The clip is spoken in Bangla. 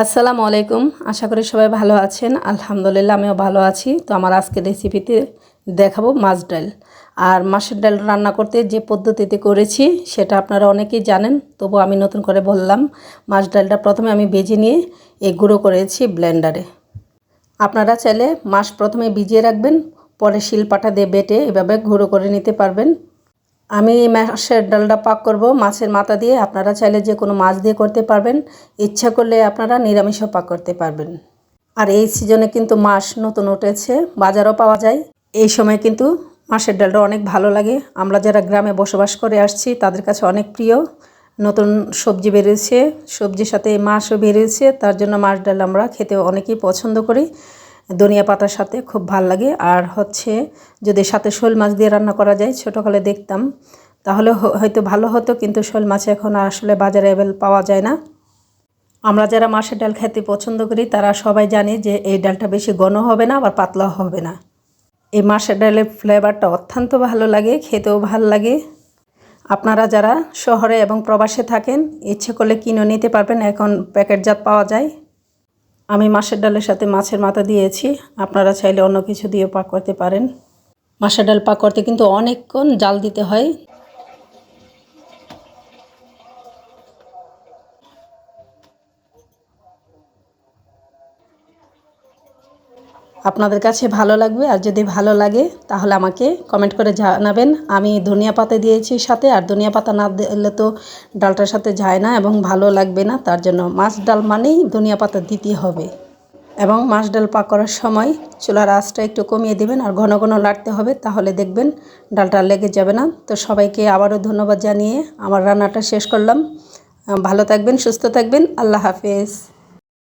আসসালামু আলাইকুম। আশা করি সবাই ভালো আছেন। আলহামদুলিল্লাহ আমিও ভালো আছি। তো আমার আজকের রেসিপিতে দেখাবো মাছ ডাল। আর মাছের ডাল রান্না করতে যে পদ্ধতিতে করেছি সেটা আপনারা অনেকেই জানেন, তবু আমি নতুন করে বললাম। মাছ ডালটা প্রথমে আমি ভেজে নিয়ে গুঁড়ো করেছি ব্লেন্ডারে। আপনারা চাইলে মাছ প্রথমে ভিজিয়ে রাখবেন, পরে শিলপাটা দিয়ে বেটে এভাবে গুঁড়ো করে নিতে পারবেন। আমি মাছের ডালটা পাক করব মাছের মাথা দিয়ে। আপনারা চাইলে যে কোনো মাছ দিয়ে করতে পারবেন, ইচ্ছা করলে আপনারা নিরামিষও পাক করতে পারবেন। আর এই সিজনে কিন্তু মাছ নতুন উঠেছে, বাজারও পাওয়া যায়। এই সময় কিন্তু মাছের ডালটা অনেক ভালো লাগে। আমরা যারা গ্রামে বসবাস করে আসছি তাদের কাছে অনেক প্রিয়। নতুন সবজি বেরিয়েছে, সবজির সাথে মাছও বেরিয়েছে, তার জন্য মাছ ডাল আমরা খেতে অনেকেই পছন্দ করি। ধনিয়া পাতার সাথে খুব ভাল লাগে। আর যদি সাথে শোল মাছ দিয়ে রান্না করা যায়, ছোটোকালে দেখতাম, তাহলে হয়তো ভালো হতো, কিন্তু শোল মাছ এখন আসলে বাজারে অ্যাভেলেবল পাওয়া যায় না। আমরা যারা মাছের ডাল খেতে পছন্দ করি তারা সবাই জানি যে এই ডালটা বেশি ঘন হবে না, আবার পাতলাও হবে না। এই মাছের ডালের ফ্লেভারটা অত্যন্ত ভালো লাগে, খেতেও ভালো লাগে। আপনারা যারা শহরে এবং প্রবাসে থাকেন, ইচ্ছে করলে কিনে নিতে পারবেন, এখন প্যাকেটজাত পাওয়া যায়। আমি মাছের ডালের সাথে মাছের মাথা দিয়েছি, আপনারা চাইলে অন্য কিছু দিয়ে পাক করতে পারেন। মাছের ডাল পাক করতে কিন্তু অনেকক্ষণ জাল দিতে হয়। আপনাদের কাছে ভালো লাগবে, আর যদি ভালো লাগে তাহলে আমাকে কমেন্ট করে জানাবেন। আমি ধনিয়া পাতা দিয়েছি সাথে, আর ধনিয়া পাতা না দিলে তো ডালটার সাথে যায় না এবং ভালো লাগবে না। তার জন্য মাছ ডাল মানেই ধনিয়া পাতা দিতে হবে। এবং মাছ ডাল পাক করার সময় চুলার আঁচটা একটু কমিয়ে দেবেন, আর ঘন ঘন নাড়তে হবে, তাহলে দেখবেন ডালটা লেগে যাবে না। তো সবাইকে আবারও ধন্যবাদ জানিয়ে আমার রান্নাটা শেষ করলাম। ভালো থাকবেন, সুস্থ থাকবেন। আল্লাহ হাফেজ।